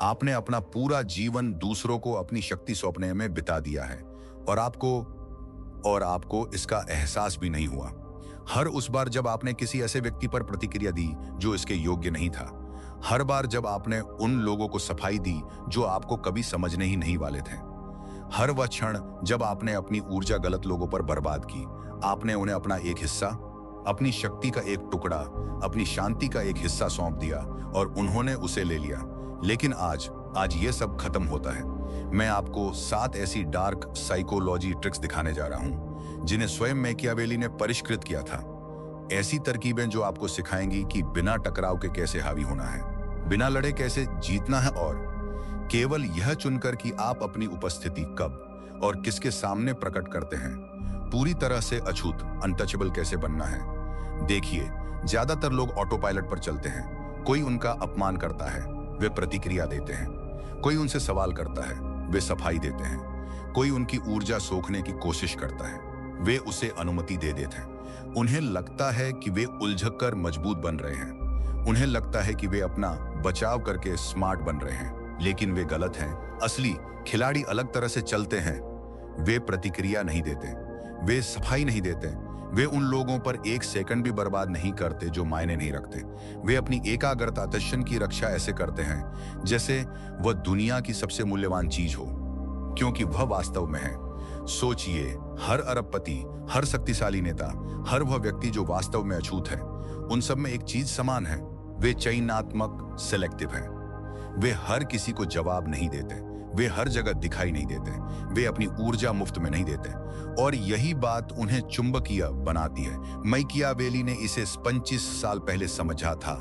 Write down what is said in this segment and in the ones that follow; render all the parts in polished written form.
आपने अपना पूरा जीवन दूसरों को अपनी शक्ति सौंपने में बिता दिया है और आपको इसका एहसास भी नहीं हुआ। हर उस बार जब आपने किसी ऐसे व्यक्ति पर प्रतिक्रिया दी जो इसके योग्य नहीं था, हर बार जब आपने उन लोगों को सफाई दी जो आपको कभी समझने ही नहीं वाले थे, हर वह क्षण जब आपने अपनी ऊर्जा गलत लोगों पर बर्बाद की, आपने उन्हें अपना एक हिस्सा, अपनी शक्ति का एक टुकड़ा, अपनी शांति का एक हिस्सा सौंप दिया और उन्होंने उसे ले लिया। लेकिन आज ये सब खत्म होता है। मैं आपको 7 ऐसी डार्क साइकोलॉजी ट्रिक्स दिखाने जा रहा हूं जिन्हें स्वयं मैकियावेली ने परिष्कृत किया था। ऐसी तरकीबें जो आपको सिखाएंगी कि बिना टकराव के कैसे हावी होना है, बिना लड़े कैसे जीतना है और केवल यह चुनकर कि आप अपनी उपस्थिति कब और किसके सामने प्रकट करते हैं, पूरी तरह से अछूत अनटचेबल कैसे बनना है। देखिए, ज्यादातर लोग ऑटो पायलट पर चलते हैं। कोई उनका अपमान करता है, वे प्रतिक्रिया देते हैं। कोई उनसे सवाल करता है, वे सफाई देते हैं। कोई उनकी ऊर्जा सोखने की कोशिश करता है, वे उसे अनुमति दे देते हैं। उन्हें लगता है कि वे उलझक कर मजबूत बन रहे हैं। उन्हें लगता है कि वे अपना बचाव करके स्मार्ट बन रहे हैं, लेकिन वे गलत हैं। असली खिलाड़ी अलग तरह से चलते हैं। वे प्रतिक्रिया नहीं देते, वे सफाई नहीं देते, वे उन लोगों पर एक सेकंड भी बर्बाद नहीं करते जो मायने नहीं रखते। वे अपनी एकाग्रता दर्शन की रक्षा ऐसे करते हैं जैसे वह दुनिया की सबसे मूल्यवान चीज हो, क्योंकि वह वास्तव में है। सोचिए, हर अरबपति, हर शक्तिशाली नेता, हर वह व्यक्ति जो वास्तव में अछूत है, उन सब में एक चीज समान है, वे चयनात्मक सेलेक्टिव हैं। वे हर किसी को जवाब नहीं देते, वे हर जगह दिखाई नहीं देते, वे अपनी ऊर्जा मुफ्त में नहीं देते और यही बात उन्हें चुंबकीय बनाती है। मैकियावेली ने इसे 25 साल पहले समझा था।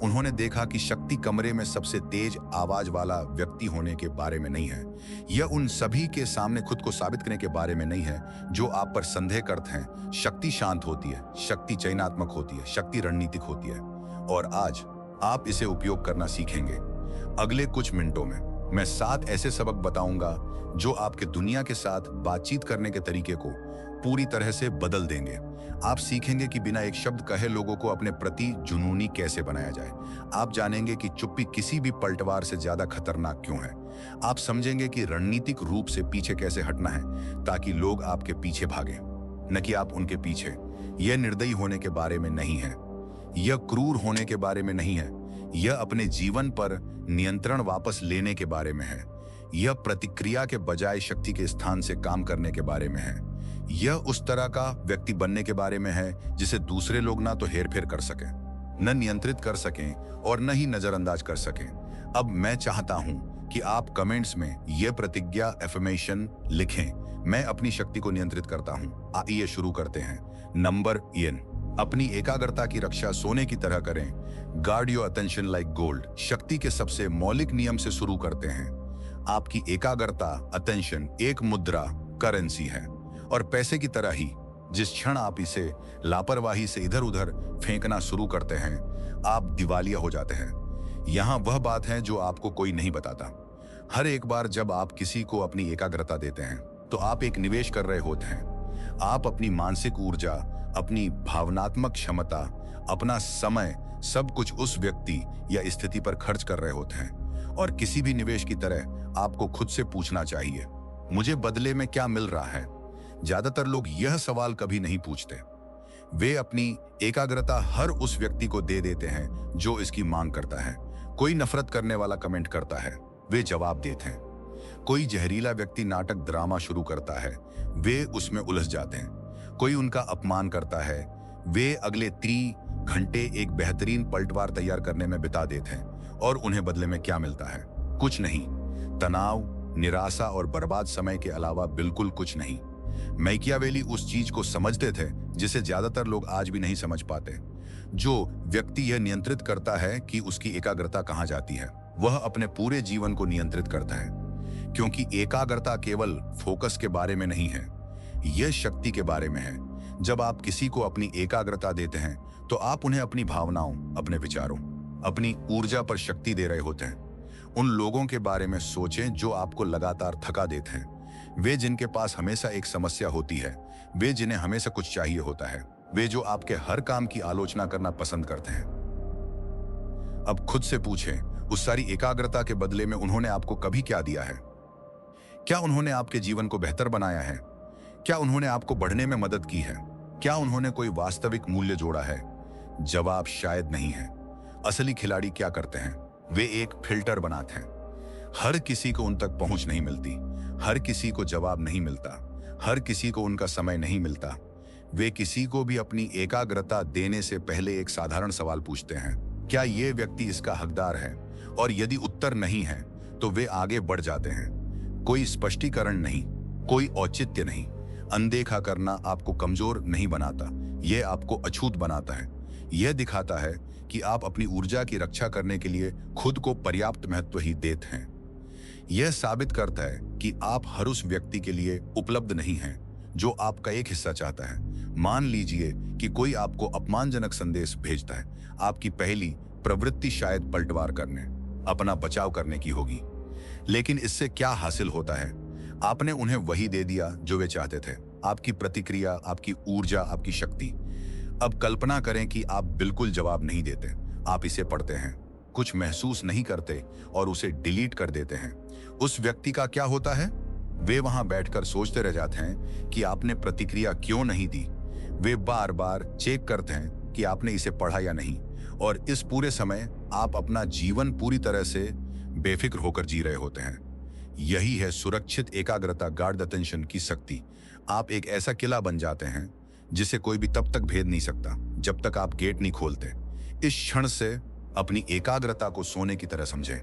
उन्होंने देखा कि शक्ति कमरे में सबसे तेज आवाज वाला व्यक्ति होने के बारे में नहीं है। यह उन सभी के सामने खुद को साबित करने के बारे में नहीं है जो आप पर संदेह करते हैं। शक्ति शांत होती है, शक्ति चयनात्मक होती है, शक्ति रणनीतिक होती है और आज आप इसे उपयोग करना सीखेंगे। अगले कुछ मिनटों में मैं 7 ऐसे सबक बताऊंगा जो आपके दुनिया के साथ बातचीत करने के तरीके को पूरी तरह से बदल देंगे। आप सीखेंगे कि बिना एक शब्द कहे लोगों को अपने प्रति जुनूनी कैसे बनाया जाए। आप जानेंगे कि चुप्पी किसी भी पलटवार से ज्यादा खतरनाक क्यों है। आप समझेंगे कि रणनीतिक रूप से पीछे कैसे हटना है ताकि लोग आपके पीछे भागें, न कि आप उनके पीछे। यह निर्दयी होने के बारे में नहीं है, यह क्रूर होने के बारे में नहीं है, यह अपने जीवन पर नियंत्रण वापस लेने के बारे में है। यह प्रतिक्रिया के बजाय शक्ति के स्थान से काम करने के बारे में है। यह उस तरह का व्यक्ति बनने के बारे में है जिसे दूसरे लोग ना तो हेरफेर कर सकें, न नियंत्रित कर सकें और न ही नजरअंदाज कर सकें। अब मैं चाहता हूं कि आप कमेंट्स में यह प्रतिज्ञा एफर्मेशन लिखें, मैं अपनी शक्ति को नियंत्रित करता हूं। आइए शुरू करते हैं। नंबर 1, अपनी एकाग्रता की रक्षा सोने की तरह करें। Guard your attention like gold. शक्ति के सबसे मौलिक नियम से शुरू करते हैं। आपकी एकाग्रता अटेंशन एक मुद्रा करेंसी है और पैसे की तरह ही जिस क्षण आप इसे लापरवाही से इधर उधर फेंकना शुरू करते हैं, आप दिवालिया हो जाते हैं। यहां वह बात है जो आपको कोई नहीं बताता। हर एक बार जब आप किसी को अपनी एकाग्रता देते हैं तो आप एक निवेश कर रहे होते हैं। आप अपनी मानसिक ऊर्जा, अपनी भावनात्मक क्षमता, अपना समय, सब कुछ उस व्यक्ति या स्थिति पर खर्च कर रहे होते हैं। और किसी भी निवेश की तरह आपको खुद से पूछना चाहिए, मुझे बदले में क्या मिल रहा है? ज्यादातर लोग यह सवाल कभी नहीं पूछते। वे अपनी एकाग्रता हर उस व्यक्ति को दे देते हैं जो इसकी मांग करता है। कोई नफरत करने वाला कमेंट करता है, वे जवाब देते हैं। कोई जहरीला व्यक्ति नाटक ड्रामा शुरू करता है, वे उसमें उलझ जाते हैं। कोई उनका अपमान करता है, वे अगले 3 घंटे एक बेहतरीन पलटवार तैयार करने में बिता देते हैं और उन्हें बदले में क्या मिलता है? कुछ नहीं। तनाव, निराशा और बर्बाद समय के अलावा बिल्कुल कुछ नहीं। मैकियावेली उस चीज को समझते थे जिसे ज्यादातर लोग आज भी नहीं समझ पाते। जो व्यक्ति यह नियंत्रित करता है कि उसकी एकाग्रता कहां जाती है, वह अपने पूरे जीवन को नियंत्रित करता है। क्योंकि एकाग्रता केवल फोकस के बारे में नहीं है, यह शक्ति के बारे में है। जब आप किसी को अपनी एकाग्रता देते हैं तो आप उन्हें अपनी भावनाओं, अपने विचारों, अपनी ऊर्जा पर शक्ति दे रहे होते हैं। उन लोगों के बारे में सोचें जो आपको लगातार थका देते हैं। वे जिनके पास हमेशा एक समस्या होती है, वे जिन्हें हमेशा कुछ चाहिए होता है, वे जो आपके हर काम की आलोचना करना पसंद करते हैं। अब खुद से पूछें, उस सारी एकाग्रता के बदले में उन्होंने आपको कभी क्या दिया है? क्या उन्होंने आपके जीवन को बेहतर बनाया है? क्या उन्होंने आपको बढ़ने में मदद की है? क्या उन्होंने कोई वास्तविक मूल्य जोड़ा है? जवाब शायद नहीं है। असली खिलाड़ी क्या करते हैं? वे एक फिल्टर बनाते हैं। हर किसी को उन तक पहुंच नहीं मिलती, हर किसी को जवाब नहीं मिलता, हर किसी को उनका समय नहीं मिलता। वे किसी को भी अपनी एकाग्रता देने से पहले एक साधारण सवाल पूछते हैं, क्या ये व्यक्ति इसका हकदार है? और यदि उत्तर नहीं है तो वे आगे बढ़ जाते हैं। कोई स्पष्टीकरण नहीं, कोई औचित्य नहीं। अनदेखा करना आपको कमजोर नहीं बनाता, यह आपको अछूत बनाता है। यह दिखाता है कि आप अपनी ऊर्जा की रक्षा करने के लिए खुद को पर्याप्त महत्व ही देते हैं। यह साबित करता है कि आप हर उस व्यक्ति के लिए उपलब्ध नहीं हैं जो आपका एक हिस्सा चाहता है। मान लीजिए कि कोई आपको अपमानजनक संदेश भेजता है, आपकी पहली प्रवृत्ति शायद पलटवार करने, अपना बचाव करने की होगी। लेकिन इससे क्या हासिल होता है? आपने उन्हें वही दे दिया जो वे चाहते थे, आपकी प्रतिक्रिया, आपकी ऊर्जा, आपकी शक्ति। अब कल्पना करें कि आप बिल्कुल जवाब नहीं देते, आप इसे पढ़ते हैं, कुछ महसूस नहीं करते और उसे डिलीट कर देते हैं। उस व्यक्ति का क्या होता है? वे वहां बैठकर सोचते रह जाते हैं कि आपने प्रतिक्रिया क्यों नहीं दी। वे बार बार चेक करते हैं कि आपने इसे पढ़ा या नहीं, और इस पूरे समय आप अपना जीवन पूरी तरह से बेफिक्र होकर जी रहे होते हैं। यही है सुरक्षित एकाग्रता, गार्ड अटेंशन की शक्ति। आप एक ऐसा किला बन जाते हैं जिसे कोई भी तब तक भेद नहीं सकता जब तक आप गेट नहीं खोलते। इस क्षण से अपनी एकाग्रता को सोने की तरह समझें।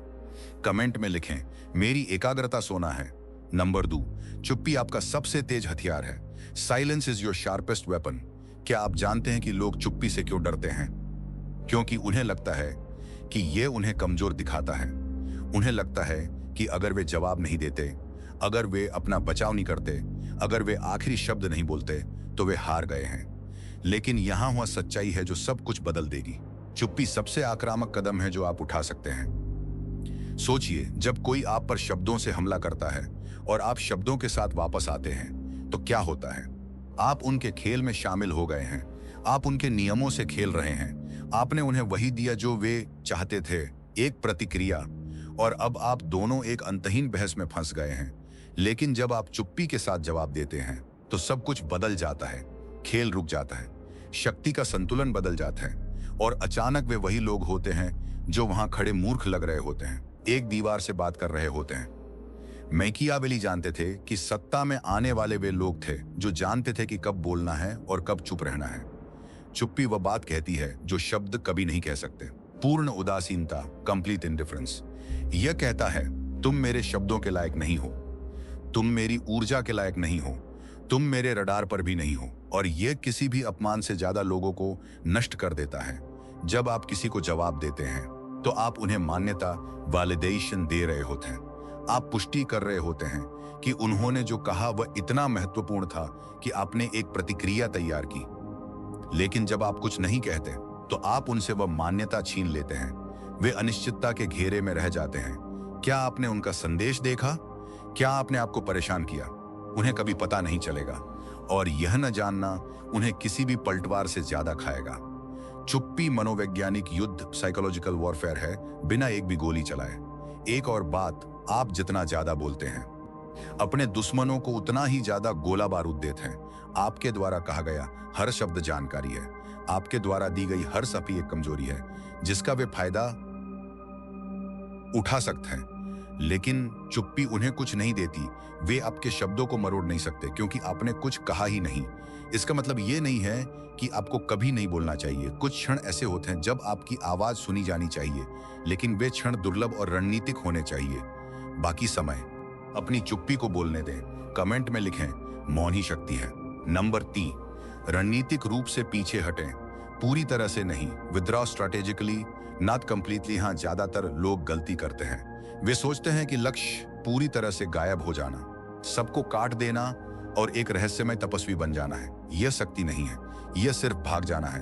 कमेंट में लिखें, मेरी एकाग्रता सोना है। नंबर 2, चुप्पी आपका सबसे तेज हथियार है। Silence is your sharpest weapon. क्या आप जानते हैं कि लोग चुप्पी से क्यों डरते हैं? क्योंकि उन्हें लगता है कि यह उन्हें कमजोर दिखाता है। उन्हें लगता है कि अगर वे जवाब नहीं देते, अगर वे अपना बचाव नहीं करते, अगर वे आखिरी शब्द नहीं बोलते, तो वे हार गए हैं। लेकिन यहां हुआ सच्चाई है जो सब कुछ बदल देगी। चुप्पी सबसे आक्रामक कदम है जो आप उठा सकते हैं। सोचिए, जब कोई आप पर शब्दों से हमला करता है और आप शब्दों के साथ वापस आते हैं, तो क्या होता है? आप उनके खेल में शामिल हो गए हैं, आप उनके नियमों से खेल रहे हैं। आपने उन्हें वही दिया जो वे चाहते थे, एक प्रतिक्रिया, और अब आप दोनों एक अंतहीन बहस में फंस गए हैं। लेकिन जब आप चुप्पी के साथ जवाब देते हैं तो सब कुछ बदल जाता है। खेल रुक जाता है, शक्ति का संतुलन बदल जाता है, और अचानक वे वही लोग होते हैं जो वहां खड़े मूर्ख लग रहे होते हैं, एक दीवार से बात कर रहे होते हैं। मैकियावेली जानते थे कि सत्ता में आने वाले वे लोग थे जो जानते थे कि कब बोलना है और कब चुप रहना है। चुप्पी वह बात कहती है जो शब्द कभी नहीं कह सकते। पूर्ण उदासीनता, कंप्लीट इंडिफरेंस। यह कहता है, तुम मेरे शब्दों के लायक नहीं हो, तुम मेरी ऊर्जा के लायक नहीं हो, तुम मेरे रडार पर भी नहीं हो। और यह किसी भी अपमान से ज्यादा लोगों को नष्ट कर देता है। जब आप किसी को जवाब देते हैं तो आप उन्हें मान्यता, वैलिडेशन दे रहे होते हैं। आप पुष्टि कर रहे होते हैं कि उन्होंने जो कहा वह इतना महत्वपूर्ण था कि आपने एक प्रतिक्रिया तैयार की। लेकिन जब आप कुछ नहीं कहते तो आप उनसे वह मान्यता छीन लेते हैं। वे अनिश्चितता के घेरे में रह जाते हैं। क्या आपने उनका संदेश देखा? क्या आपने आपको परेशान किया? उन्हें कभी पता नहीं चलेगा, और यह न जानना उन्हें किसी भी पलटवार से ज्यादा खाएगा। चुप्पी मनोवैज्ञानिक युद्ध, साइकोलॉजिकल वॉरफेयर है, बिना एक भी गोली चलाए। एक और बात, आप जितना ज्यादा बोलते हैं, अपने दुश्मनों को उतना ही ज्यादा गोला बारूद देते हैं। आपके द्वारा कहा गया हर शब्द जानकारी है, आपके द्वारा दी गई हर सफी एक कमजोरी है जिसका वे फायदा उठा सकते हैं। लेकिन चुप्पी उन्हें कुछ नहीं देती। वे आपके शब्दों को मरोड़ नहीं सकते क्योंकि आपने कुछ कहा ही नहीं। इसका मतलब ये नहीं है कि आपको कभी नहीं बोलना चाहिए। कुछ क्षण ऐसे होते हैं जब आपकी आवाज सुनी जानी चाहिए, लेकिन वे क्षण दुर्लभ और रणनीतिक होने चाहिए। बाकी समय अपनी चुप्पी को बोलने दें। कमेंट में लिखें, मौन ही शक्ति है। नंबर 3, रणनीतिक रूप से पीछे हटें, पूरी तरह से नहीं। Withdraw strategically, not completely. हाँ, ज्यादातर लोग गलती करते हैं। वे सोचते हैं कि लक्ष्य पूरी तरह से गायब हो जाना, सबको काट देना और एक रहस्यमय तपस्वी बन जाना है। यह शक्ति नहीं है, यह सिर्फ भाग जाना है।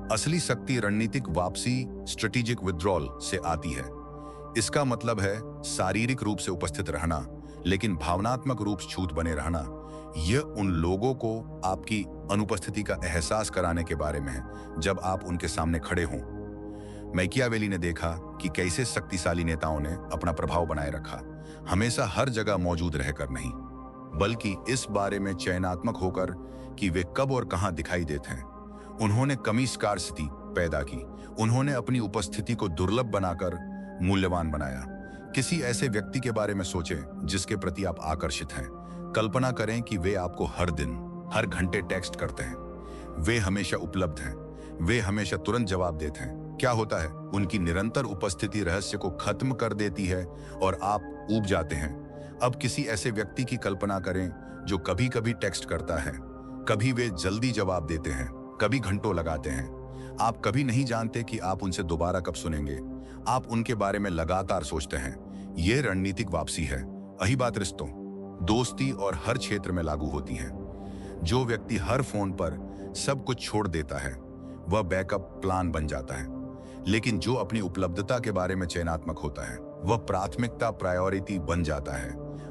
असली शक्ति रणनीतिक वापसी, स्ट्रेटेजिक विथड्रॉल से आती है। इसका मतलब है शारीरिक रूप से उपस्थित रहना, लेकिन भावनात्मक रूप से छूत बने रहना। यह उन लोगों को आपकी अनुपस्थिति का एहसास कराने के बारे में है जब आप उनके सामने खड़े हों। मैकियावेली ने देखा कि कैसे शक्तिशाली नेताओं ने अपना प्रभाव बनाए रखा, हमेशा हर जगह मौजूद रहकर नहीं, बल्कि इस बारे में चयनात्मक होकर कि वे कब और कहां दिखाई देते हैं। उन्होंने कमी स्कार्सिटी पैदा की। उन्होंने अपनी उपस्थिति को दुर्लभ बनाकर मूल्यवान बनाया। किसी ऐसे व्यक्ति के बारे में सोचें जिसके प्रति आप आकर्षित हैं। कल्पना करें कि वे आपको हर दिन, हर घंटे टेक्स्ट करते हैं। वे हमेशा उपलब्ध हैं। वे हमेशा तुरंत जवाब देते हैं। क्या होता है? उनकी निरंतर उपस्थिति रहस्य को खत्म कर देती है और आप ऊब जाते हैं। अब किसी ऐसे व्यक्ति की कल्पना करें जो कभी कभी टेक्स्ट करता है, कभी वे जल्दी जवाब देते हैं, कभी घंटों लगाते हैं। आप कभी नहीं जानते कि आप उनसे दोबारा कब सुनेंगे। आप उनके बारे में लगातार सोचते हैं। यह रणनीतिक वापसी है। यही बात रिश्तों, दोस्ती और हर क्षेत्र में लागू होती है। जो व्यक्ति हर फोन पर सब कुछ छोड़ देता है वह बैकअप प्लान बन जाता है, लेकिन जो अपनी उपलब्धता के बारे में चयनात्मक होता है वह प्राथमिकता प्रायोरिटी बन जाता है।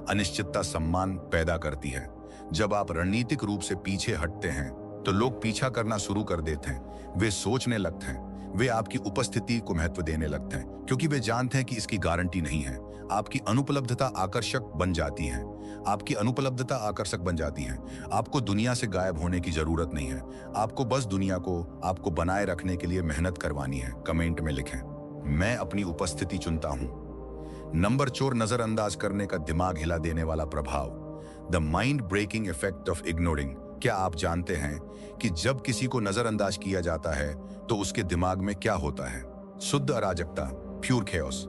अनिश्चितता सम्मान पैदा करती है। जब आप रणनीतिक रूप से पीछे हटते हैं तो लोग पीछा करना शुरू कर देते हैं। वे सोचने लगते हैं, वे आपकी उपस्थिति को महत्व देने लगते हैं क्योंकि वे जानते हैं कि इसकी गारंटी नहीं है। आपकी अनुपलब्धता आकर्षक बन जाती है। आपकी अनुपलब्धता आकर्षक बन जाती है। आपको दुनिया से गायब होने की जरूरत नहीं है। आपको बस दुनिया को आपको बनाए रखने के लिए मेहनत करवानी है। कमेंट में लिखें, मैं अपनी उपस्थिति चुनता हूं। नंबर 4, नजरअंदाज करने का दिमाग हिला देने वाला प्रभाव, the mind breaking effect of ignoring. क्या आप जानते हैं कि जब किसी को नजरअंदाज किया जाता है तो उसके दिमाग में क्या होता है? शुद्ध अराजकता, प्योर chaos।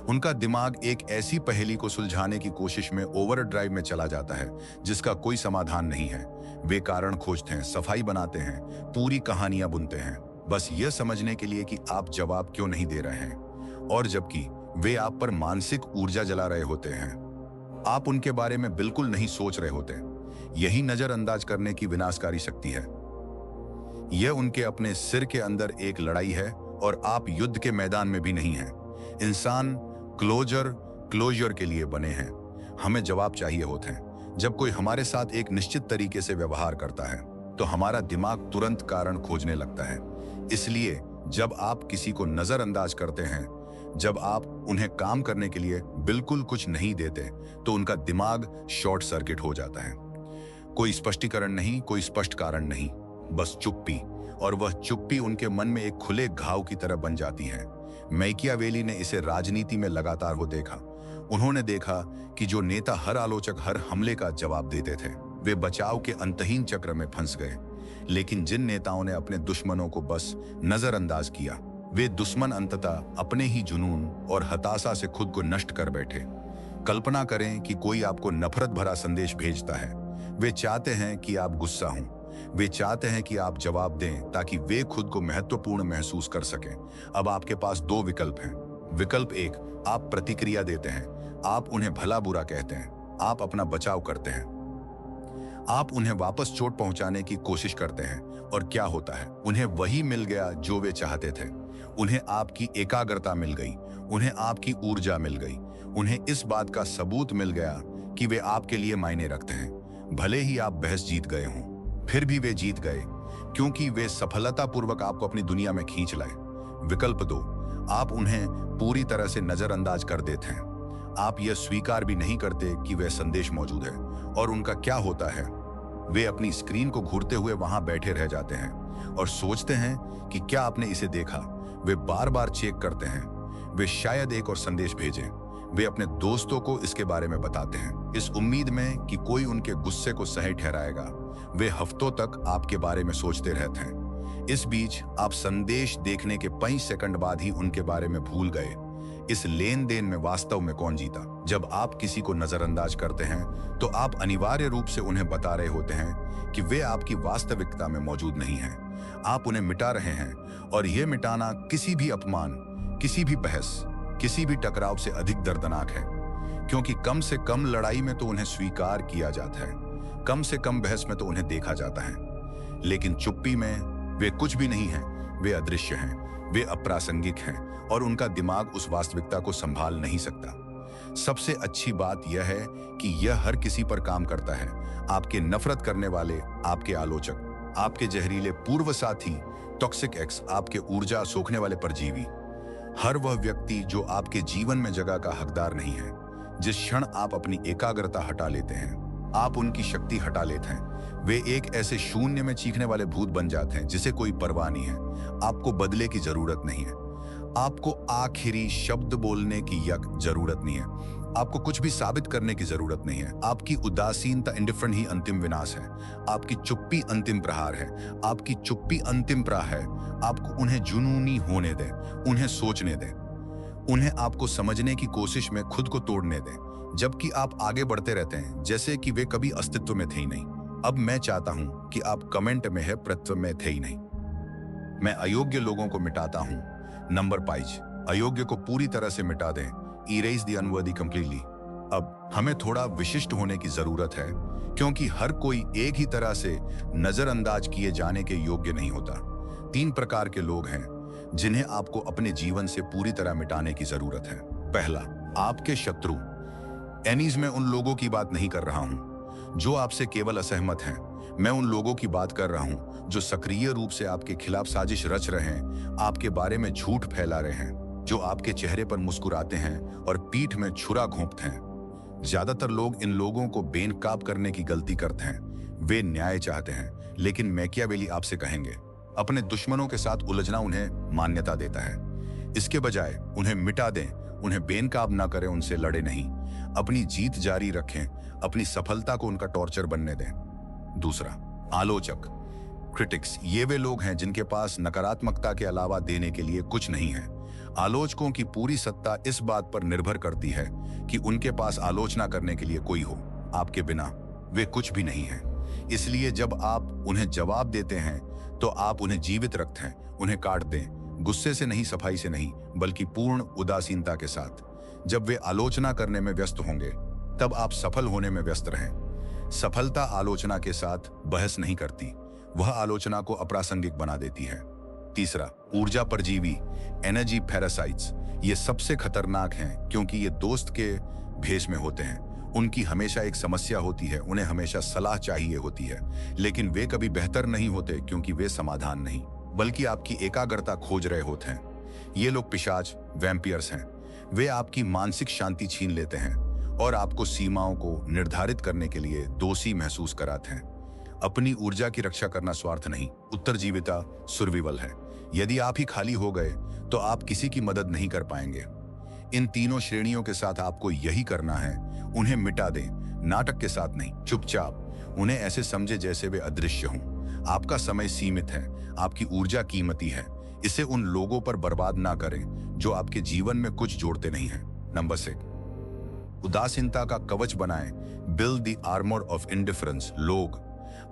उनका दिमाग एक ऐसी पहेली को सुलझाने की कोशिश में ओवरड्राइव में चला जाता है जिसका कोई समाधान नहीं है। वे कारण खोजते हैं, सफाई बनाते हैं, पूरी कहानियां बुनते हैं, बस यह समझने के लिए कि आप जवाब क्यों नहीं दे रहे हैं, और जबकि वे आप पर मानसिक ऊर्जा जला रहे होते हैं। आप उनके बारे में बिल्कुल नहीं सोच रहे होते। यही नजरअंदाज करने की विनाशकारी शक्ति है। यह उनके अपने सिर के अंदर एक लड़ाई है और आप युद्ध के मैदान में भी नहीं हैं। इंसान क्लोजर के लिए बने हैं। हमें जवाब चाहिए होते हैं। जब कोई हमारे साथ एक निश्चित तरीके से व्यवहार करता है तो हमारा दिमाग तुरंत कारण खोजने लगता है। इसलिए जब आप किसी को नजरअंदाज करते हैं, जब आप उन्हें काम करने के लिए बिल्कुल कुछ नहीं देते, तो उनका दिमाग शॉर्ट सर्किट हो जाता है। कोई स्पष्टीकरण नहीं, कोई स्पष्ट कारण नहीं, बस चुप्पी, और वह चुप्पी उनके मन में एक खुले घाव की तरह बन जाती है। मैकियावेली ने इसे राजनीति में लगातार हो देखा। उन्होंने देखा कि जो नेता हर आलोचक, हर हमले का जवाब देते थे, वे बचाव के अंतहीन चक्र में फंस गए। लेकिन जिन नेताओं ने अपने दुश्मनों को बस नजरअंदाज किया, वे दुश्मन अंततः अपने ही जुनून और हताशा से खुद को नष्ट कर बैठे। कल्पना करें कि कोई आपको नफरत भरा संदेश भेजता है। वे चाहते हैं कि आप गुस्सा हों। वे चाहते हैं कि आप जवाब दें ताकि वे खुद को महत्वपूर्ण महसूस कर सकें। अब आपके पास 2 विकल्प हैं। विकल्प 1, आप प्रतिक्रिया देते हैं। आप उन्हें भला बुरा कहते हैं। आप अपना बचाव करते हैं। आप उन्हें वापस चोट पहुंचाने की कोशिश करते हैं, और क्या होता है? उन्हें वही मिल गया जो वे चाहते थे। उन्हें आपकी एकाग्रता मिल गई, उन्हें आपकी ऊर्जा मिल गई, उन्हें इस बात का सबूत मिल गया कि वे आपके लिए मायने रखते हैं। भले ही आप बहस जीत गए हों, फिर भी वे जीत गए क्योंकि वे सफलतापूर्वक आपको अपनी दुनिया में खींच लाए। विकल्प 2, आप उन्हें पूरी तरह से नजरअंदाज कर देते हैं। आप यह स्वीकार भी नहीं करते कि वह संदेश मौजूद है, और उनका क्या होता है? वे अपनी स्क्रीन को घूरते हुए वहां बैठे रह जाते हैं और सोचते हैं कि क्या आपने इसे देखा। वे बार बार चेक करते हैं। वे शायद एक और संदेश भेजें। वे अपने दोस्तों को इसके बारे में बताते हैं, इस उम्मीद में कि कोई उनके गुस्से को सही ठहराएगा। वे हफ्तों तक आपके बारे में सोचते रहते हैं। इस बीच आप संदेश देखने के 5 सेकंड बाद ही उनके बारे में भूल गए। इस लेन देन में वास्तव में कौन जीता? जब आप किसी को नजरअंदाज करते हैं तो आप अनिवार्य रूप से उन्हें बता रहे होते हैं कि वे आपकी वास्तविकता में मौजूद नहीं हैं। आप उन्हें मिटा रहे हैं, और यह मिटाना किसी भी अपमान, किसी भी बहस, किसी भी टकराव से अधिक दर्दनाक है, क्योंकि कम से कम लड़ाई में तो उन्हें स्वीकार किया जाता है, कम से कम बहस में तो उन्हें देखा जाता है। लेकिन चुप्पी में वे कुछ भी नहीं हैं। वे अदृश्य हैं, वे अप्रासंगिक हैं, और उनका दिमाग उस वास्तविकता को संभाल नहीं सकता। सबसे अच्छी बात यह है कि यह हर किसी पर काम करता है। आपके नफरत करने वाले, आपके आलोचक, आपके जहरीले पूर्व साथी, टॉक्सिक एक्स, आपके ऊर्जा सोखने वाले परजीवी। हर वह व्यक्ति जो आपके जीवन में जगह का हकदार नहीं है, जिस क्षण आप अपनी एकाग्रता हटा लेते हैं, आप उनकी शक्ति हटा लेते हैं, वे एक ऐसे शून्य में चीखने वाले भूत बन जाते हैं जिसे कोई परवाह नहीं है। आपको बदले की जरूरत नहीं है, आपको आखिरी शब्द बोलने की जरूरत नहीं है, आपको कुछ भी साबित करने की जरूरत नहीं है। आपकी उदासीनता इंडिफरेंट ही अंतिम विनाश है। आपकी चुप्पी अंतिम प्रहार है। आपकी चुप्पी अंतिम प्रहार है। आपको उन्हें जुनूनी होने दें, उन्हें सोचने दें, उन्हें आपको समझने की कोशिश में खुद को तोड़ने दें, जबकि आप आगे बढ़ते रहते हैं जैसे कि वे कभी अस्तित्व में थे ही नहीं। अब मैं चाहता हूं कि आप कमेंट में है प्रत्व में थे ही नहीं। मैं अयोग्य लोगों को मिटाता हूं। नंबर 5, अयोग्य को पूरी तरह से मिटा दें। Erase the unworthy completely. अब हमें थोड़ा विशिष्ट होने की जरूरत है, क्योंकि हर कोई एक ही तरह से नजरअंदाज किए जाने के योग्य नहीं होता। 3 प्रकार के लोग हैं जिन्हें आपको अपने जीवन से पूरी तरह मिटाने की जरूरत है। पहला, आपके शत्रु। एनीज में उन लोगों की बात नहीं कर रहा हूं जो आपसे केवल असहमत हैं। मैं उन लोगों की बात कर रहा हूं जो सक्रिय रूप से आपके खिलाफ साजिश रच रहे हैं, आपके बारे में झूठ फैला रहे हैं, जो आपके चेहरे पर मुस्कुराते हैं और पीठ में छुरा घोंपते हैं। ज्यादातर लोग इन लोगों को बेनकाब करने की गलती करते हैं। वे न्याय चाहते हैं, लेकिन मैकियावेली आपसे कहेंगे अपने दुश्मनों के साथ उलझना उन्हें मान्यता देता है। इसके बजाय उन्हें मिटा दें, उन्हें बेनकाब ना करें, उनसे लड़े नहीं, अपनी जीत जारी रखें, अपनी सफलता को उनका टॉर्चर बनने दें। दूसरा, आलोचक, क्रिटिक्स। ये वे लोग हैं जिनके पास नकारात्मकता के अलावा देने के लिए कुछ नहीं है। आलोचकों की पूरी सत्ता इस बात पर निर्भर करती है कि उनके पास आलोचना करने के लिए कोई हो। आपके बिना वे कुछ भी नहीं है। इसलिए जब आप उन्हें जवाब देते हैं तो आप उन्हें जीवित रखते हैं, उन्हें काट दें, गुस्से से नहीं, सफाई से नहीं, बल्कि पूर्ण उदासीनता के साथ। जब वे आलोचना करने में व्यस्त होंगे तब आप सफल होने में व्यस्त रहें। सफलता आलोचना के साथ बहस नहीं करती, वह आलोचना को अप्रासंगिक बना देती है। तीसरा, ऊर्जा परजीवी, एनर्जी पैरासाइट्स। ये सबसे खतरनाक हैं क्योंकि ये दोस्त के भेष में होते हैं। उनकी हमेशा एक समस्या होती है, उन्हें हमेशा सलाह चाहिए होती है, लेकिन वे कभी बेहतर नहीं होते क्योंकि वे समाधान नहीं बल्कि आपकी एकाग्रता खोज रहे होते हैं। ये लोग पिशाच, वैम्पियर्स हैं। वे आपकी मानसिक शांति छीन लेते हैं और आपको सीमाओं को निर्धारित करने के लिए दोषी महसूस कराते हैं। अपनी ऊर्जा की रक्षा करना स्वार्थ नहीं, उत्तरजीविता सर्वाइवल है। यदि आप ही खाली हो गए तो आप किसी की मदद नहीं कर पाएंगे। इन तीनों श्रेणियों के साथ आपको यही करना है, उन्हें मिटा दें, नाटक के साथ नहीं, चुपचाप। उन्हें ऐसे समझे जैसे वे अदृश्य हों। आपका समय सीमित है, आपकी ऊर्जा कीमती है। इसे उन लोगों पर बर्बाद ना करें जो आपके जीवन में कुछ जोड़ते नहीं हैं। नंबर 6, उदासीनता का कवच बनाएं। Build the armour of indifference. लोग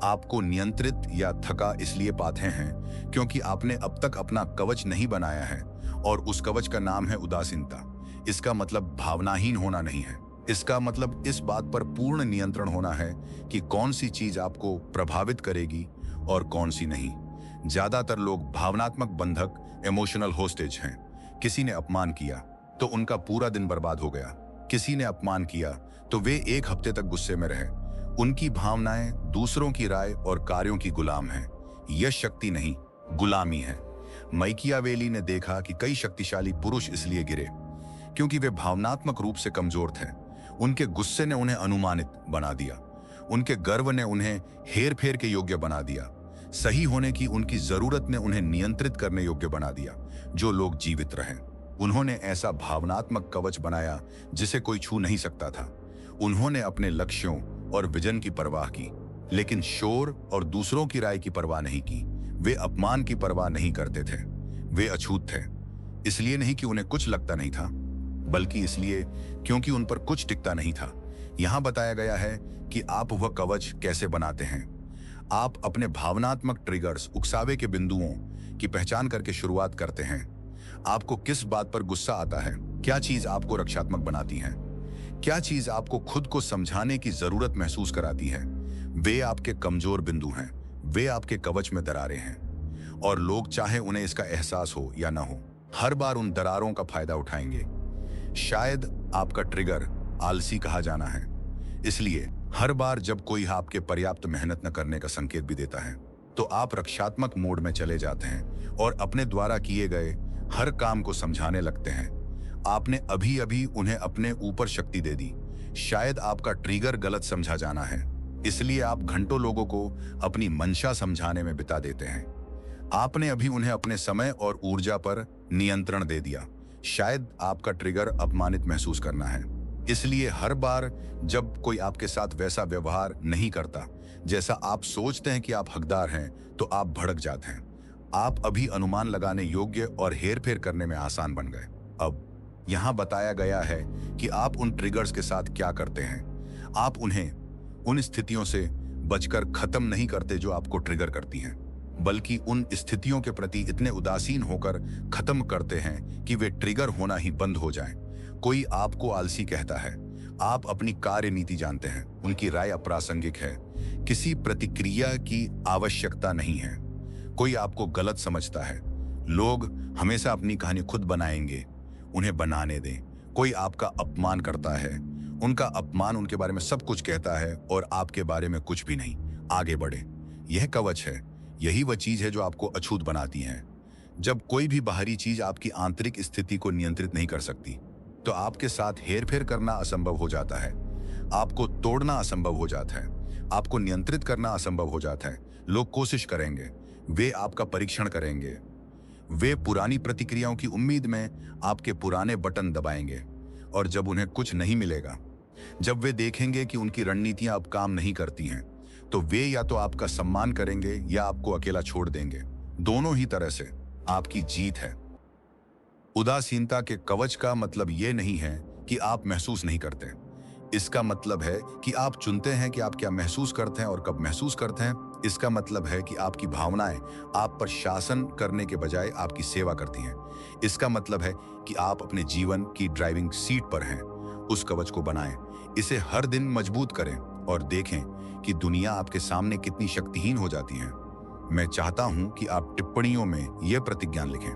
आपको नियंत्रित या थका इसलिए पाते हैं क्योंकि आपने अब तक अपना कवच नहीं बनाया है, और उस कवच का नाम है उदासीनता। इसका मतलब भावनाहीन होना नहीं है, इसका मतलब इस बात पर पूर्ण नियंत्रण होना है कि कौन सी चीज आपको प्रभावित करेगी और कौन सी नहीं। ज्यादातर लोग भावनात्मक बंधक, इमोशनल होस्टेज हैं। किसी ने अपमान किया तो उनका पूरा दिन बर्बाद हो गया। किसी ने अपमान किया तो वे 1 हफ्ते तक गुस्से में रहे। उनकी भावनाएं दूसरों की राय और कार्यों की गुलाम हैं। यह शक्ति नहीं, गुलामी है। मैकियावेली ने देखा कि कई शक्तिशाली पुरुष इसलिए गिरे क्योंकि वे भावनात्मक रूप से कमजोर थे। उनके गुस्से ने उन्हें अनुमानित बना दिया, उनके गर्व ने उन्हें हेरफेर के योग्य बना दिया, सही होने की उनकी जरूरत ने उन्हें नियंत्रित करने योग्य बना दिया। जो लोग जीवित रहे, उन्होंने ऐसा भावनात्मक कवच बनाया जिसे कोई छू नहीं सकता था। उन्होंने अपने लक्ष्यों और विजन की परवाह की, लेकिन शोर और दूसरों की राय की परवाह नहीं की। वे अपमान की परवाह नहीं करते थे। वे अछूत थे, इसलिए नहीं कि उन्हें कुछ लगता नहीं था, बल्कि इसलिए क्योंकि उन पर कुछ टिकता नहीं था। यहां बताया गया है कि आप वह कवच कैसे बनाते हैं। आप अपने भावनात्मक ट्रिगर्स, उकसावे के बिंदुओं की पहचान करके शुरुआत करते हैं। आपको किस बात पर गुस्सा आता है? क्या चीज आपको रक्षात्मक बनाती है? क्या चीज आपको खुद को समझाने की जरूरत महसूस कराती है? वे आपके कमजोर बिंदु हैं, वे आपके कवच में दरारें हैं, और लोग चाहे उन्हें इसका एहसास हो या ना हो, हर बार उन दरारों का फायदा उठाएंगे। शायद आपका ट्रिगर आलसी कहा जाना है। इसलिए हर बार जब कोई आपके पर्याप्त मेहनत न करने का संकेत भी देता है, तो आप रक्षात्मक मोड में चले जाते हैं और अपने द्वारा किए गए हर काम को समझाने लगते हैं। आपने अभी अभी उन्हें अपने ऊपर शक्ति दे दी। शायद आपका ट्रिगर गलत समझा जाना है, इसलिए आप घंटों लोगों को अपनी मंशा समझाने में बिता देते हैं। आपने अभी उन्हें अपने समय और ऊर्जा पर नियंत्रण दे दिया। शायद आपका ट्रिगर अपमानित महसूस करना है, इसलिए हर बार जब कोई आपके साथ वैसा व्यवहार नहीं करता जैसा आप सोचते हैं कि आप हकदार हैं, तो आप भड़क जाते हैं। आप अभी अनुमान लगाने योग्य और हेरफेर करने में आसान बन गए। अब यहाँ बताया गया है कि आप उन ट्रिगर्स के साथ क्या करते हैं। आप उन्हें उन स्थितियों से बचकर खत्म नहीं करते जो आपको ट्रिगर करती हैं, बल्कि उन स्थितियों के प्रति इतने उदासीन होकर खत्म करते हैं कि वे ट्रिगर होना ही बंद हो जाएं। कोई आपको आलसी कहता है, आप अपनी कार्य नीति जानते हैं, उनकी राय अप्रासंगिक है, किसी प्रतिक्रिया की आवश्यकता नहीं है। कोई आपको गलत समझता है, लोग हमेशा अपनी कहानी खुद बनाएंगे, उन्हें बनाने दें। कोई आपका अपमान करता है, उनका अपमान उनके बारे में सब कुछ कहता है और आपके बारे में कुछ भी नहीं। आगे बढ़े, यह कवच है, यही वह चीज है जो आपको अछूत बनाती है। जब कोई भी बाहरी चीज आपकी आंतरिक स्थिति को नियंत्रित नहीं कर सकती, तो आपके साथ हेरफेर करना असंभव हो जाता है। आपको तोड़ना असंभव हो जाता है, आपको नियंत्रित करना असंभव हो जाता है। लोग कोशिश करेंगे, वे आपका परीक्षण करेंगे, वे पुरानी प्रतिक्रियाओं की उम्मीद में आपके पुराने बटन दबाएंगे, और जब उन्हें कुछ नहीं मिलेगा, जब वे देखेंगे कि उनकी रणनीतियां अब काम नहीं करती हैं, तो वे या तो आपका सम्मान करेंगे या आपको अकेला छोड़ देंगे। दोनों ही तरह से आपकी जीत है। उदासीनता के कवच का मतलब यह नहीं है कि आप महसूस नहीं करते। इसका मतलब है कि आप चुनते हैं कि आप क्या महसूस करते हैं और कब महसूस करते हैं। इसका मतलब है कि आपकी भावनाएं आप पर शासन करने के बजाय आपकी सेवा करती हैं। इसका मतलब है कि आप अपने जीवन की ड्राइविंग सीट पर हैं। उस कवच को बनाएं, इसे हर दिन मजबूत करें और देखें कि दुनिया आपके सामने कितनी शक्तिहीन हो जाती है। मैं चाहता हूं कि आप टिप्पणियों में यह प्रतिज्ञा लिखें,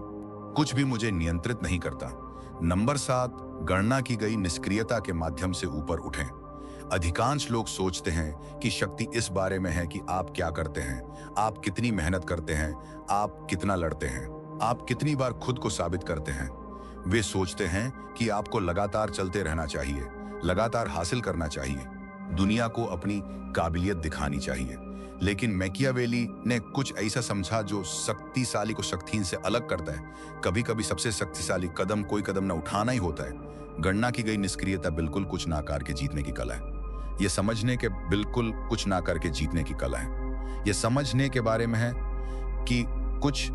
कुछ भी मुझे नियंत्रित नहीं करता। नंबर 7, गणना की गई निष्क्रियता के माध्यम से ऊपर उठें। अधिकांश लोग सोचते हैं कि शक्ति इस बारे में है कि आप क्या करते हैं, आप कितनी मेहनत करते हैं, आप कितना लड़ते हैं, आप कितनी बार खुद को साबित करते हैं। वे सोचते हैं कि आपको लगातार चलते रहना चाहिए, लगातार हासिल करना चाहिए, दुनिया को अपनी काबिलियत दिखानी चाहिए। लेकिन मैकियावेली ने कुछ ऐसा समझा जो शक्तिशाली को शक्तिहीन से अलग करता है। कभी कभी सबसे शक्तिशाली कदम कोई कदम न उठाना ही होता है। गणना की गई निष्क्रियता बिल्कुल कुछ ना करके जीतने की कला है। यह समझने के बिल्कुल कुछ ना करके जीतने की कला है। यह समझने के बारे में है कि कुछ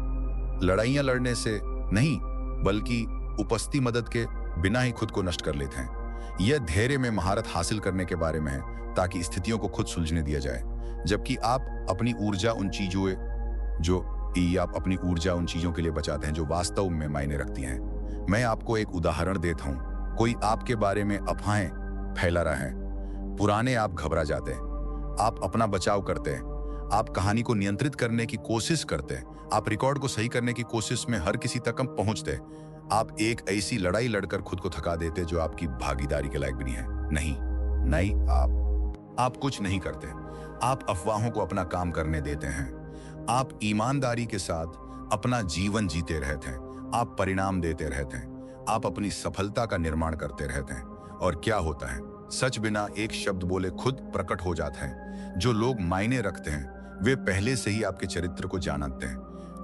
लड़ाइयां लड़ने से नहीं, बल्कि उपस्थिति मदद के बिना ही खुद को नष्ट कर लेते हैं। यह धैर्य में महारत हासिल करने के बारे में है, ताकि स्थितियों को खुद सुलझने दिया जाए, जबकि आप अपनी ऊर्जा उन चीजों के लिए बचाते हैं जो वास्तव में मायने रखती हैं। मैं आपको एक उदाहरण देता हूं। कोई आपके बारे में अफवाहें फैला रहा है, पुराने आप घबरा जाते हैं, आप अपना बचाव करते हैं, आप कहानी को नियंत्रित करने की कोशिश करते हैं, आप रिकॉर्ड को सही करने की कोशिश में हर किसी तक पहुंचते हैं। आप एक ऐसी लड़ाई लड़कर खुद को थका देते जो आपकी भागीदारी के लायक भी नहीं है। नहीं, आप कुछ नहीं करते। आप अफवाहों को अपना काम करने देते हैं। आप ईमानदारी के साथ अपना जीवन जीते रहते हैं। आप परिणाम देते रहते हैं। आप अपनी सफलता का निर्माण करते रहते हैं। और क्या होता है, सच बिना एक शब्द बोले खुद प्रकट हो जाता है। जो लोग मायने रखते हैं वे पहले से ही आपके चरित्र को जानते हैं।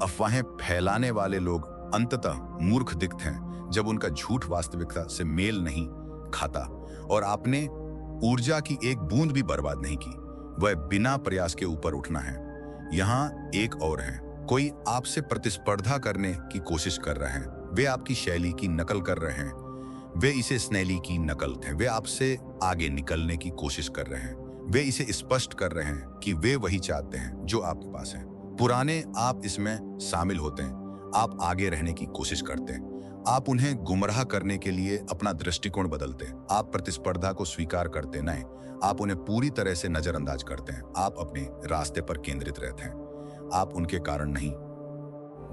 अफवाहें फैलाने वाले लोग अंततः मूर्ख दिखते हैं जब उनका झूठ वास्तविकता से मेल नहीं खाता और आपने ऊर्जा की एक बूंद भी बर्बाद नहीं की। वह बिना प्रयास के ऊपर उठना है। यहाँ एक और है, कोई आपसे प्रतिस्पर्धा करने की कोशिश कर रहे हैं। वे आपकी शैली की नकल कर रहे हैं। वे इसे स्नेली की नकल थे। वे आपसे आगे निकलने की कोशिश कर रहे हैं। वे इसे स्पष्ट कर रहे हैं कि वे वही चाहते हैं जो आपके पास है। पुराने आप इसमें शामिल होते हैं। आप आगे रहने की कोशिश करते हैं। आप उन्हें गुमराह करने के लिए अपना दृष्टिकोण बदलते हैं। आप प्रतिस्पर्धा को स्वीकार करते नहीं, आप उन्हें पूरी तरह से नजरअंदाज करते हैं। आप अपने रास्ते पर केंद्रित रहते हैं। आप उनके कारण नहीं,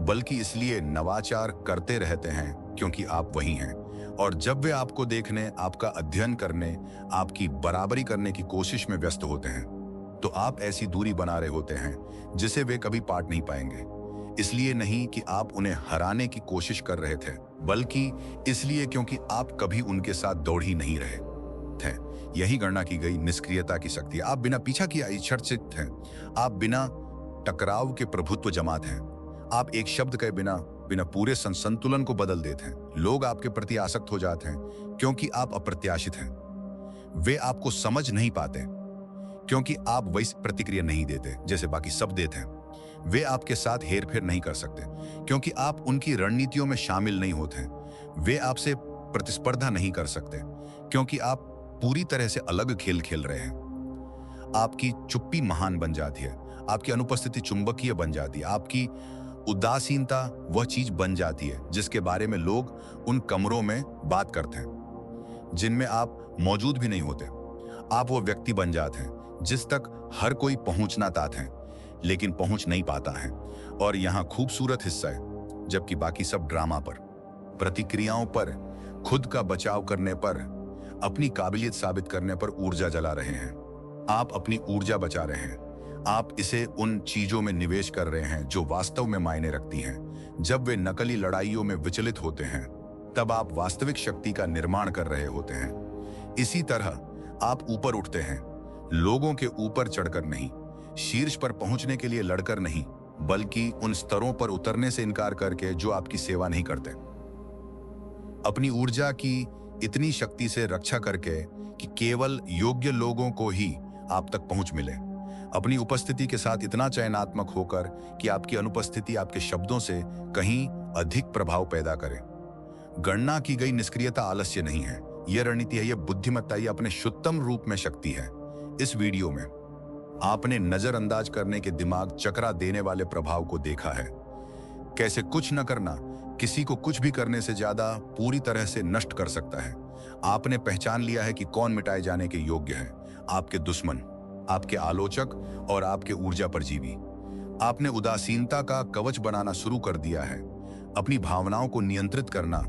बल्कि इसलिए नवाचार करते रहते हैं क्योंकि आप वही हैं। और जब वे आपको देखने, आपका अध्ययन करने, आपकी बराबरी करने की कोशिश में व्यस्त होते हैं, तो आप ऐसी दूरी बना रहे होते हैं जिसे वे कभी पाट नहीं पाएंगे। इसलिए नहीं कि आप उन्हें हराने की कोशिश कर रहे थे, बल्कि इसलिए क्योंकि आप कभी उनके साथ दौड़ ही नहीं रहे थे। यही गणना की गई निष्क्रियता की शक्ति। आप बिना पीछा किए आश्चर्यचकित हैं। आप बिना टकराव के प्रभुत्व जमात हैं। आप एक शब्द के बिना पूरे संतुलन को बदल देते हैं। लोग आपके प्रति आसक्त हो जाते हैं क्योंकि आप अप्रत्याशित हैं। वे आपको समझ नहीं पाते क्योंकि आप वैसी प्रतिक्रिया नहीं देते जैसे बाकी सब देते हैं। वे आपके साथ हेरफेर नहीं कर सकते क्योंकि आप उनकी रणनीतियों में शामिल नहीं होते। वे आपसे प्रतिस्पर्धा नहीं कर सकते क्योंकि आप पूरी तरह से अलग खेल खेल रहे हैं। आपकी चुप्पी महान बन जाती है। आपकी अनुपस्थिति चुंबकीय बन जाती है। आपकी उदासीनता वह चीज बन जाती है जिसके बारे में लोग उन कमरों में बात करते हैं जिनमें आप मौजूद भी नहीं होते। आप वो व्यक्ति बन जाते हैं जिस तक हर कोई पहुंचना चाहता है लेकिन पहुंच नहीं पाता है। और यहां खूबसूरत हिस्सा है, जबकि बाकी सब ड्रामा पर, प्रतिक्रियाओं पर, खुद का बचाव करने पर, अपनी काबिलियत साबित करने पर ऊर्जा जला रहे हैं। आप अपनी ऊर्जा बचा रहे हैं। आप इसे उन चीजों में निवेश कर रहे हैं जो वास्तव में मायने रखती हैं। जब वे नकली लड़ाइयों में विचलित होते हैं, तब आप वास्तविक शक्ति का निर्माण कर रहे होते हैं। इसी तरह आप ऊपर उठते हैं, लोगों के ऊपर चढ़कर नहीं, शीर्ष पर पहुंचने के लिए लड़कर नहीं, बल्कि उन स्तरों पर उतरने से इनकार करके जो आपकी सेवा नहीं करते। अपनी ऊर्जा की इतनी शक्ति से रक्षा करके कि केवल योग्य लोगों को ही आप तक पहुंच मिले। अपनी उपस्थिति के साथ इतना चयनात्मक होकर कि आपकी अनुपस्थिति आपके शब्दों से कहीं अधिक प्रभाव पैदा करे। गणना की गई निष्क्रियता आलस्य नहीं है, यह रणनीति है, यह बुद्धिमत्ता, यह अपने शुद्धतम रूप में शक्ति है। इस वीडियो में आपने नजरअंदाज करने के दिमाग चकरा देने वाले प्रभाव को देखा है। कैसे कुछ न करना किसी को कुछ भी करने से ज्यादा पूरी तरह से नष्ट कर सकता है। आपने पहचान लिया है कि कौन मिटाए जाने के योग्य है। आपके दुश्मन, आपके आलोचक और आपके ऊर्जा परजीवी। आपने उदासीनता का कवच बनाना शुरू कर दिया है, अपनी भावनाओं को नियंत्रित करना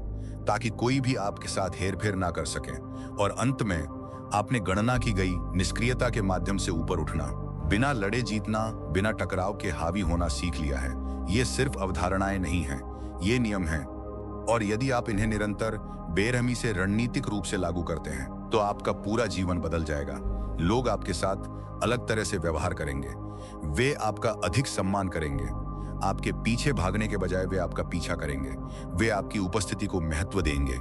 ताकि कोई भी आपके साथ हेरफेर ना कर सके। और अंत में आपने गणना की गई निष्क्रियता के माध्यम से ऊपर उठना, बिना लड़े जीतना, बिना टकराव के हावी होना सीख लिया है। ये सिर्फ अवधारणाएं नहीं हैं, ये नियम हैं। और यदि आप इन्हें निरंतर बेरहमी से रणनीतिक रूप से लागू करते हैं तो आपका पूरा जीवन बदल जाएगा। लोग आपके साथ अलग तरह से व्यवहार करेंगे। वे आपका अधिक सम्मान करेंगे। आपके पीछे भागने के बजाय वे आपका पीछा करेंगे। वे आपकी उपस्थिति को महत्व देंगे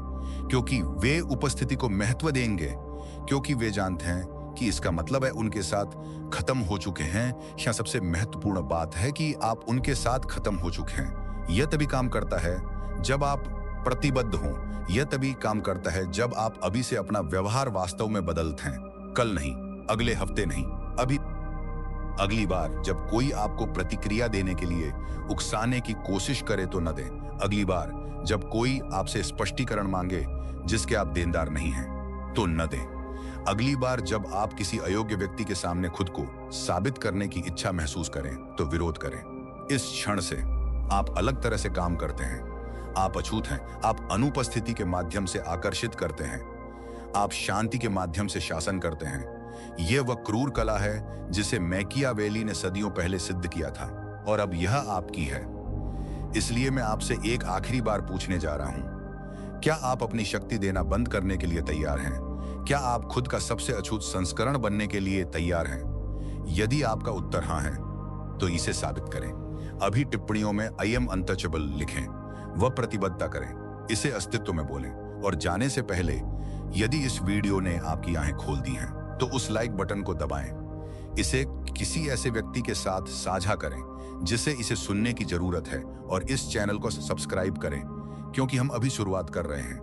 क्योंकि वे जानते हैं कि इसका मतलब है उनके साथ खत्म हो चुके हैं। या सबसे महत्वपूर्ण बात है कि आप उनके साथ खत्म हो चुके हैं। यह तभी काम करता है जब आप प्रतिबद्ध हों। यह तभी काम करता है जब आप अभी से अपना व्यवहार वास्तव में बदलते हैं। कल नहीं, अगले हफ्ते नहीं, अभी। अगली बार जब कोई आपको प्रतिक्रिया देने के लिए उकसाने की कोशिश करे तो न दें। अगली बार जब कोई आपसे स्पष्टीकरण मांगे जिसके आप देनदार नहीं हैं तो न दें। अगली बार जब आप किसी अयोग्य व्यक्ति के सामने खुद को साबित करने की इच्छा महसूस करें तो विरोध करें। इस क्षण से आप अलग तरह से काम करते हैं। आप अछूत हैं। आप अनुपस्थिति के माध्यम से आकर्षित करते हैं। आप शांति के माध्यम से शासन करते हैं। यह वह क्रूर कला है जिसे मैकियावेली ने सदियों पहले सिद्ध किया था और अब यह आपकी है। इसलिए मैं आपसे एक आखिरी बार पूछने जा रहा हूं, क्या आप अपनी शक्ति देना बंद करने के लिए तैयार हैं? क्या आप खुद का सबसे अछूत संस्करण बनने के लिए तैयार हैं? यदि आपका उत्तर हाँ है तो इसे साबित करें। अभी टिप्पणियों में आई एम अनटचेबल लिखें। वह प्रतिबद्धता करें, इसे अस्तित्व में बोलें। और जाने से पहले यदि इस वीडियो ने आपकी आंखें खोल दी हैं तो उस लाइक बटन को दबाएं। इसे किसी ऐसे व्यक्ति के साथ साझा करें जिसे इसे सुनने की जरूरत है और इस चैनल को सब्सक्राइब करें क्योंकि हम अभी शुरुआत कर रहे हैं।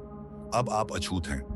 अब आप अछूत हैं।